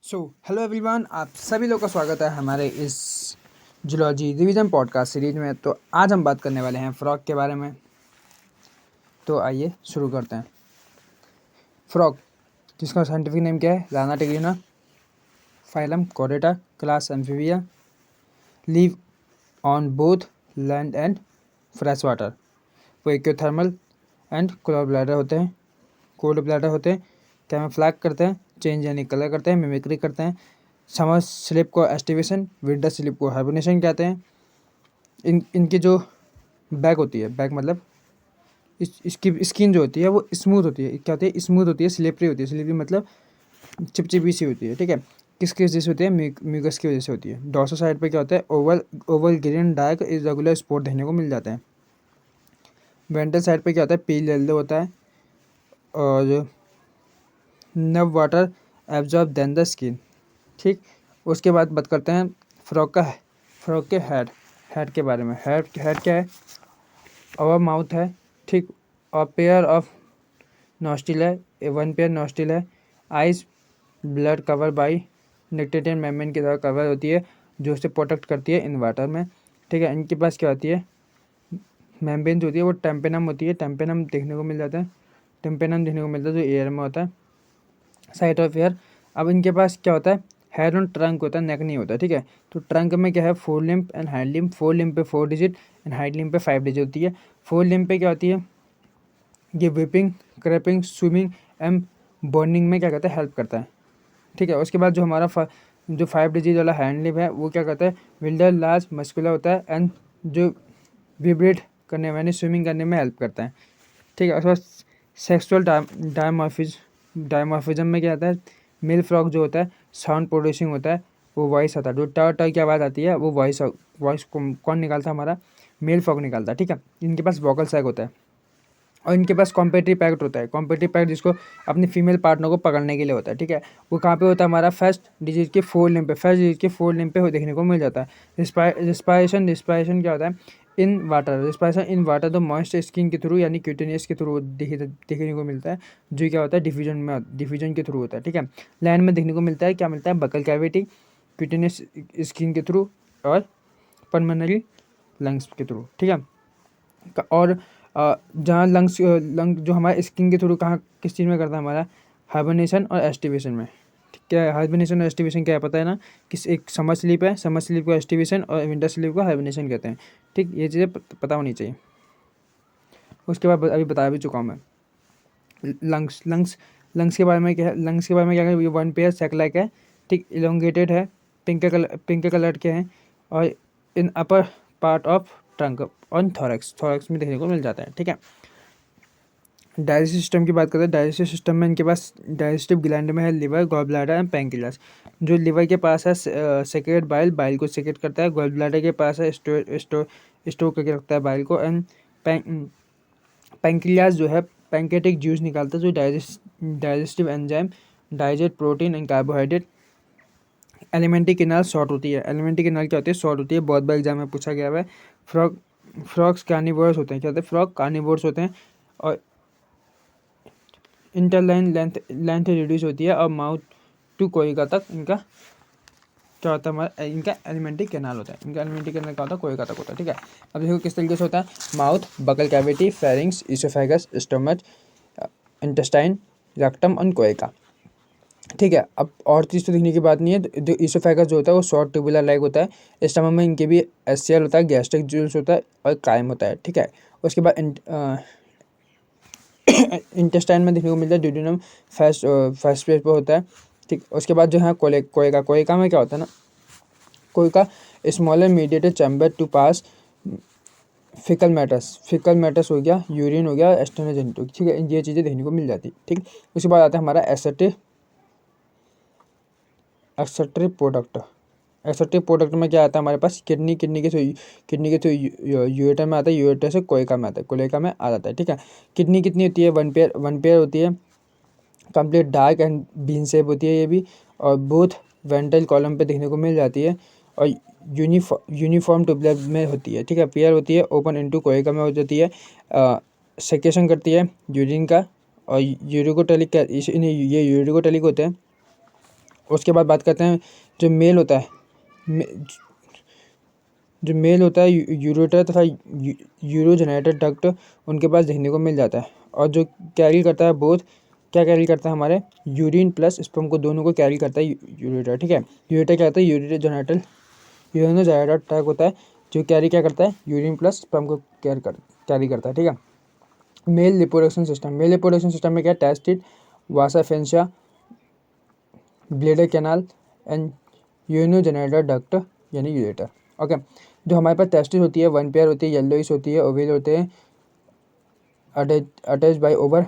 Hello everyone, आप सभी लोग का स्वागत है हमारे इस जूलॉजी रिवीजन पॉडकास्ट सीरीज में। तो आज हम बात करने वाले हैं फ्रॉग के बारे में। तो आइए शुरू करते हैं। फ्रॉग, जिसका साइंटिफिक नेम क्या है? Rana टिग्रिना, phylum Coretta, class amphibia, live on both land and fresh water. वो एक्योथर्मल एंड कोल्ड ब्लैडर होते हैं, कैमोफ्लैग करते हैं, चेंज यानी कलर करते हैं, मिमिक्री करते हैं। समर स्लिप को एस्टिवेशन, विंटर स्लिप को हाइबरनेशन कहते हैं। इनकी जो बैक होती है, बैक मतलब इसकी स्किन जो होती है वो स्मूथ होती है। क्या होती है? स्मूथ होती है, स्लिपरी होती है। स्लिपरी मतलब चिपचिपी सी होती है। ठीक है, किसकी वजह से होती है? म्यूकस की वजह से होती है। डॉर्सल साइड पे क्या होता है? Oval Oval green dark irregular spot देखने को मिल जाते हैं। वेंट्रल साइड पे क्या होता है? पील येलो होता है और now water absorb then the skin. ठीक, उसके बाद बात करते हैं फ्रॉग के हेड के बारे में। हेड क्या है? और माउथ है, ठीक, और पेयर ऑफ नॉस्टिल है, वन पेयर नॉस्टिल है। Eyes blood cover by nictitating membrane की तरह कवर होती है, जो उसे प्रोटेक्ट करती है इन वाटर में। ठीक है, इनके पास क्या होती है? मेम्ब्रेन जो होती है वो टेम्पेनम होती है। टेम्पेनम देखने को मिल जाता है, टेम्पेनम देखने को मिलता है जो एयर में होता है। Site of air. अब इनके पास क्या होता है? हेड और ट्रंक होता है, नेक नहीं होता। ठीक है, तो ट्रंक में क्या है? 4 limb and hind limb. 4 limb पे 4 डिजिट एंड हाइंड लिम्ब पे 5 डिजिट होती है। 4 लिम्ब पे क्या होती है? ये विपिंग, क्रैपिंग, स्विमिंग एंड बर्निंग में क्या करता है? हेल्प करता है। ठीक है, उसके बाद जो हमारा जो 5 डिजिट वाला हैंड लिम्ब है वो क्या करता है? विल्डर लार्ज मस्कुलर होता है एंड जो विब्रेट करने में यानी स्विमिंग करने में हेल्प करता है। ठीक है, उसके बाद सेक्सुअल डायमॉर्फिज्म में क्या आता है? मेल फ्रॉग जो होता है साउंड प्रोड्यूसिंग होता है, वो वॉइस आता है। जो ट ट की आवाज़ आती है वो वॉइस कौन निकालता है? हमारा मेल फ्रॉग निकालता है। ठीक है, इनके पास वोकल सैक होता है और इनके पास कॉम्पिटिटिव पैक्ट होता है। कॉम्पिटिटिव पैक्ट जिसको अपनी फीमेल पार्टनर को पकड़ने के लिए होता है। ठीक है, वो कहाँ पे होता है? हमारा फर्स्ट डिजिट के 4 लिम्ब पे, देखने को मिल जाता है। रिस्पायरेशन क्या होता है? In water. Respiration in water तो मॉइस्ट स्किन के थ्रू यानी क्यूटेनियस के थ्रू देखने को मिलता है, जो क्या होता है? डिफ्यूजन के थ्रू होता है। ठीक है, लैंड में देखने को मिलता है, क्या मिलता है? बकल कैविटी, क्यूटेनियस स्किन के थ्रू और पल्मोनरी लंग्स के थ्रू। ठीक है, और जहाँ लंग जो हमारे स्किन के थ्रू कहाँ किस चीज़ में करता है? हमारा हाइबरनेशन और एस्टिवेशन में। ठीक है, हाइबरनेशन और एस्टिवेशन क्या है पता है ना? किस एक समर स्लीप है, समर स्लीप को एस्टिवेशन और विंटर स्लीप को हाइबरनेशन कहते हैं। ठीक, ये चीज़ें पता होनी चाहिए। उसके बाद अभी बता भी चुका हूँ मैं। लंग्स के बारे में क्या है? लंग्स के बारे में क्या है? ये 1 पेयर सैक लाइक है, ठीक, इलोंगेटेड है, पिंक कलर के हैं और in upper part of trunk on thorax में देखने को मिल जाता है। ठीक है, डाइजेस्टिव सिस्टम की बात करते हैं। डाइजेस्टिव सिस्टम में इनके पास डाइजेस्टिव ग्लैंड में है liver, gall bladder and pancreas. जो लिवर के पास है सेक्रेट बाइल को सेक्रेट करता है। गॉल ब्लैडर के पास है स्टोर करके रखता है बाइल को। एंड पैंक्रियास जो है पैंक्रेटिक जूस निकालता है, जो digestive enzyme digest protein and carbohydrate. Alimentary canal short होती है। एलिमेंट्री कैनाल क्या होती है? शॉर्ट होती है। बहुत बार एग्जाम में पूछा गया है। फ्रॉग्स कार्निवोरस होते हैं। क्या होते हैं? फ्रॉग कार्निवोरस होते हैं और इंटरलाइन लेंथ रिड्यूस होती है और माउथ टू कोइका तक इनका क्या होता है? हमारा इनका एलिमेंट्री कैनाल होता है। इनका एलिमेंट्री कैनाल क्या होता है? कोइका तक होता है। ठीक है, अब देखो किस तरीके से होता है। Mouth, buccal cavity, pharynx, oesophagus, stomach, intestine, rectum और कोइका। ठीक है, अब और चीज़ तो देखने की बात नहीं है। जो इसोफेगस जो होता है वो शॉर्ट ट्यूबुलर लाइक होता है। स्टमक में इनके भी एससीएल होता है, गैस्ट्रिक जूल्स होता है और कायम होता है। ठीक है, उसके बाद इंटेस्टाइन में देखने को मिलता है ड्यूडेनम फर्स्ट पेज पर होता है। ठीक, उसके बाद जो है कोइका में क्या होता है ना? कोइका smaller mediated chamber to pass faecal matters हो गया, यूरिन हो गया, एक्सटर्नल जेनिटल। ठीक है, ये चीज़ें देखने को मिल जाती। ठीक, उसके बाद आता है हमारा एक्सेट्री प्रोडक्ट में क्या आता है हमारे पास? किडनी के थ्रू यूरेटर में आता है, यूरेटर से कोइका में आता है, कोइका में आ जाता है। ठीक है, किडनी कितनी होती है? 1 पेयर होती है। Complete dark and bean shape होती है ये भी, और बोथ वेंट्रल कॉलम पे देखने को मिल जाती है और यूनिफॉर्म ट्यूबुलर में होती है। ठीक है, पेयर होती है, ओपन इनटू कोइका में हो जाती है, सेक्रेशन करती है यूरिन का और यूरिकोटैलिक ये यूरिकोटैलिक होते हैं उसके बाद बात करते हैं जो मेल होता है, जो मेल होता है यूरेटर तथा यूरोजेनेटर डक्ट उनके पास देखने को मिल जाता है। और जो कैरी करता है बोथ, क्या कैरी करता है हमारे यूरिन प्लस स्पर्म को दोनों को कैरी करता है यूरेटर। ठीक है, यूरेटर क्या होता है यूरोजेनेटल यूरोजेनेटर टैग होता है जो कैरी क्या करता है यूरिन प्लस स्पर्म को कैरी करता है। ठीक है, male reproduction system, male reproduction system में क्या testis vasa efferentia bladder canal and urinogenital duct यानी यूरेटर। ओके, जो हमारे पास टेस्टिस होती है 1 पेयर होती है, येलोइश होती है, ओवल होते हैं, attach bye over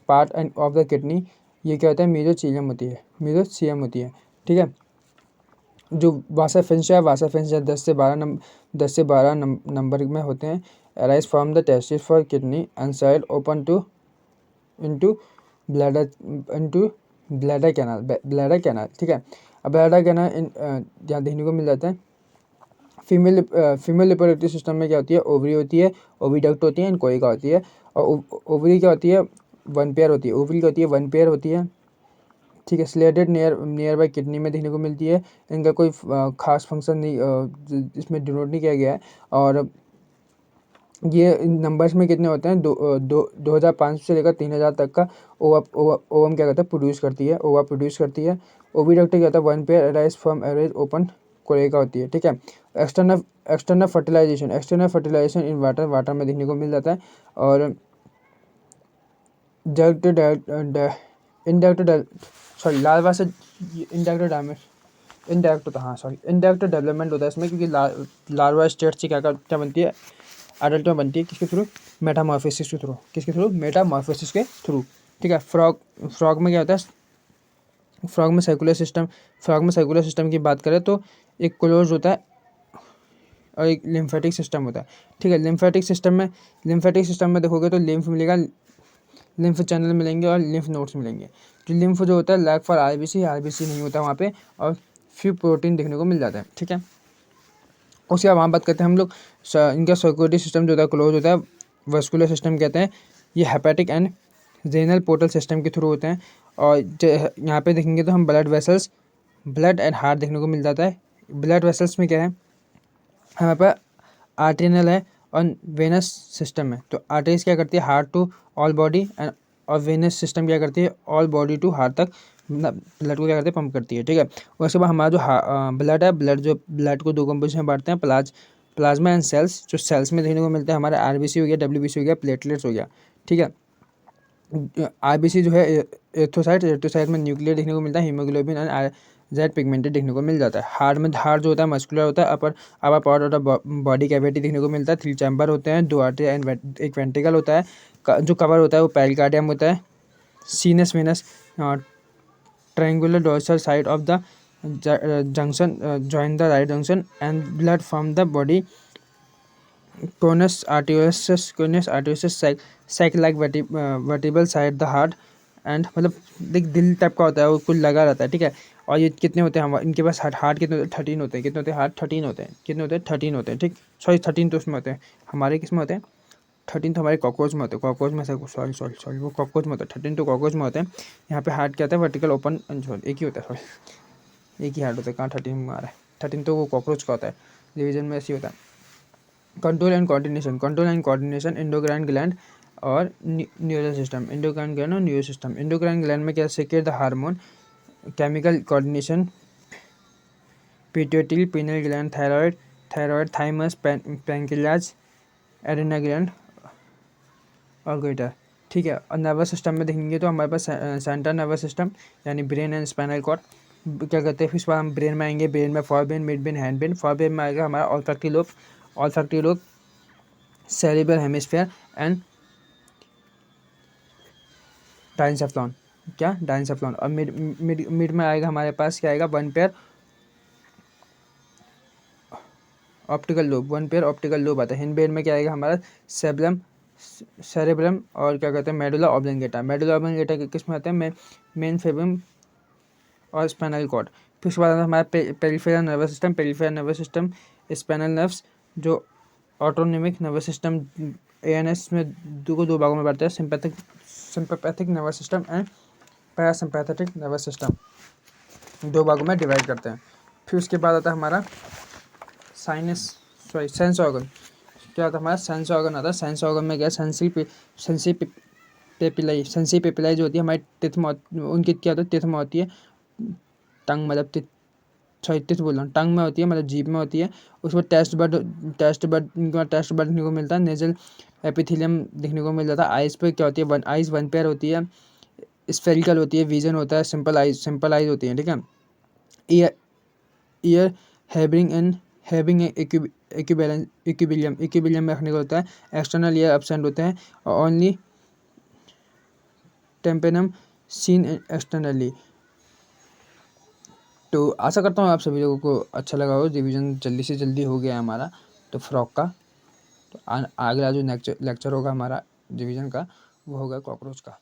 part end of the kidney. ये क्या होता है मीजोथीलियम होती है, मीजोथीलियम होती है। ठीक है, जो वासा फेंसिया 10 से 12 नंबर में होते हैं, arise from the testis for kidney and side open to into bladder bladder canal. ठीक है, अब ब्लैडर कैनाल यहाँ देखने को मिल जाता है। फीमेल रिप्रोडक्टिव सिस्टम में क्या होती है ओवरी होती है, ओविडक्ट होती है एंड कोइका होती है। और ओवरी क्या होती है 1 पेयर होती है, ओवरी क्या होती है 1 पेयर होती है। ठीक है, स्लेटेड नियर बाय किडनी में देखने को मिलती है। इनका कोई खास फंक्शन नहीं इसमें डिनोट नहीं किया गया है। और ये नंबर्स में कितने होते हैं 2500 से लेकर 3000 तक का ओवम क्या करता है प्रोड्यूस करती है, ओवा प्रोड्यूस करती है। ओविडक्ट क्या होता है 1 pair arise from average open cloaca होती है। ठीक है, एक्सटर्नल फर्टिलाइजेशन इन वाटर में देखने को मिल जाता है। और लार्वा से इनडायरेक्ट होता है, हाँ सॉरी इनडायरेक्ट डेवलपमेंट होता है इसमें, क्योंकि लार्वा स्टेट से क्या बनती है एडल्ट में बनती है, किसके थ्रू मेटामॉर्फोसिस के थ्रू, किसके थ्रू मेटामॉर्फोसिस के थ्रू। ठीक है, फ्रॉग में क्या होता है फ्रॉग में सर्कुलर सिस्टम की बात करें तो एक क्लोज होता है और एक लिम्फेटिक सिस्टम होता है। ठीक है, लिम्फेटिक सिस्टम में देखोगे तो लिम्फ मिलेगा, लिम्फ चैनल मिलेंगे और लिम्फ नोड्स मिलेंगे। जो लिम्फ जो होता है लैक फॉर आरबीसी नहीं होता वहाँ पे, और फ्यू प्रोटीन देखने को मिल जाता है। ठीक है, उसके बाद वहाँ बात करते हैं हम लोग इनका सर्कुलेटरी सिस्टम जो होता है क्लोज होता है, वस्कुलर सिस्टम कहते हैं। ये hepatic and renal portal system के थ्रू होते हैं। और यहाँ पे देखेंगे तो हम ब्लड एंड हार्ट देखने को मिल जाता है। ब्लड वेसल्स में क्या है हमारे पास आर्टेरियल है और वेनस सिस्टम है। तो आर्टरीज क्या करती है heart to all body and, और वेनस सिस्टम क्या करती है ऑल बॉडी टू हार्ट तक ब्लड को क्या करती है पंप करती है। ठीक है, उसके बाद हमारा जो ब्लड है, ब्लड को 2 कंपोजिशन में बांटते हैं, प्लाज्मा एंड सेल्स। जो सेल्स में देखने को मिलते हैं हमारे आरबीसी हो गया, डब्ल्यूबीसी हो गया, प्लेटलेट्स हो गया। ठीक है, आरबीसी जो है एरिथ्रोसाइट में न्यूक्लियर देखने को मिलता है, हीमोग्लोबिन एंड जेड पिगमेंटेड देखने को मिल जाता है। हार्ट जो होता है मस्कुलर होता है, अपर पार्ट ऑफ बॉडी कैविटी देखने को मिलता है। 3 चैम्बर होते हैं, 2 आर्टरी एंड एक वेंट्रिकल होता है। जो कवर होता है वो पेरिकार्डियम होता है। Sinus venous triangular dorsal side of the junction join the right junction and blood from the body conus arteriosus psych like vertebral side the heart and, मतलब देख दिल टाइप का होता है वो कुछ लगा रहता है। ठीक है, और ये कितने होते हैं इनके पास हार्ट कितने होते हैं 13 होते हैं। कितने होते हैं हार्ट 13 होते हैं, कितने होते हैं 13 होते हैं। ठीक, सॉरी 13 तो उसमें होते हैं, हमारे किस में होते हैं 13 तो हमारे कॉकरोच में होते हैं, कॉकरोच में से सॉरी वो कॉकरोच में होता है 13 तो कॉकरोच में होते हैं। यहाँ पे हार्ट क्या होता है वर्टिकल ओपन एक ही होता है, सॉरी एक ही हार्ट होता है, कहाँ 13 में आ रहा है 13 तो वो कॉकरोच का होता है, डिवीजन में ऐसे ही होता है। Control and coordination endocrine gland और न्यूरल सिस्टम, एंडोक्राइन ग्लैंड और न्यूरल सिस्टम। एंडोक्राइन ग्लैंड में क्या secrete the hormone, chemical coordination, pituitary, pineal gland, thyroid, thymus, pancreas, adrenal gland और गोइटर। ठीक है, और नर्वस सिस्टम में देखेंगे तो हमारे पास सेंट्रल नर्वस सिस्टम यानी ब्रेन एंड स्पाइनल कॉर्ड क्या कहते हैं। फिर इस बार हम ब्रेन में आएंगे, ब्रेन में forebrain, midbrain, hindbrain. Forebrain में आएगा हमारा olfactory lobe, cerebral hemisphere and diencephalon. और मिड में आएगा हमारे पास क्या आएगा 1 पेयर ऑप्टिकल लोब आता है। हिंड ब्रेन में क्या आएगा हमारा सेरेब्रम और क्या कहते हैं मेडुला ऑब्लिंगेटा किस में आते हैं मेन फेब्रम और स्पाइनल कॉर्ड। फिर उसके बाद हमारा peripheral nervous system, spinal nerves जो ऑटोनोमिक नर्वस सिस्टम एएनएस में दो भागों में बांटते हैं, sympathetic nervous system and parasympathetic nervous system. 2 भागों में डिवाइड करते हैं। फिर उसके बाद आता है हमारा सेंस ऑर्गन। क्या होता है हमारा सेंस ऑर्गन आता है। सेंस ऑर्गन में क्या है, सेंसी पेपिलाई जो होती है हमारी टिथ में उनकी क्या होता है, टिथ में होती है। टंग मतलब टिथ बोल रहा हूँ, टंग में होती है मतलब जीभ में होती है। उसमें टेस्ट बड देखने को मिलता है। नेजल एपिथेलियम देखने को मिल जाता है। आइज पे क्या होती है, आइज 1 पेयर होती है। स्फेरिकल होती है। विजन होता है। सिंपल आइज होती है, ठीक है। ईयर हैविंग इक्विबिलियम में रखने को होता है। एक्सटर्नल ईयर एब्सेंट होते हैं और ओनली टेम्पेनम सीन एक्सटर्नली। तो आशा करता हूँ आप सभी लोगों को अच्छा लगा हो। रिवीजन जल्दी से जल्दी हो गया है हमारा तो फ्रॉक का। तो अगला जो लेक्चर होगा हमारा रिवीजन का वो होगा कॉकरोच का।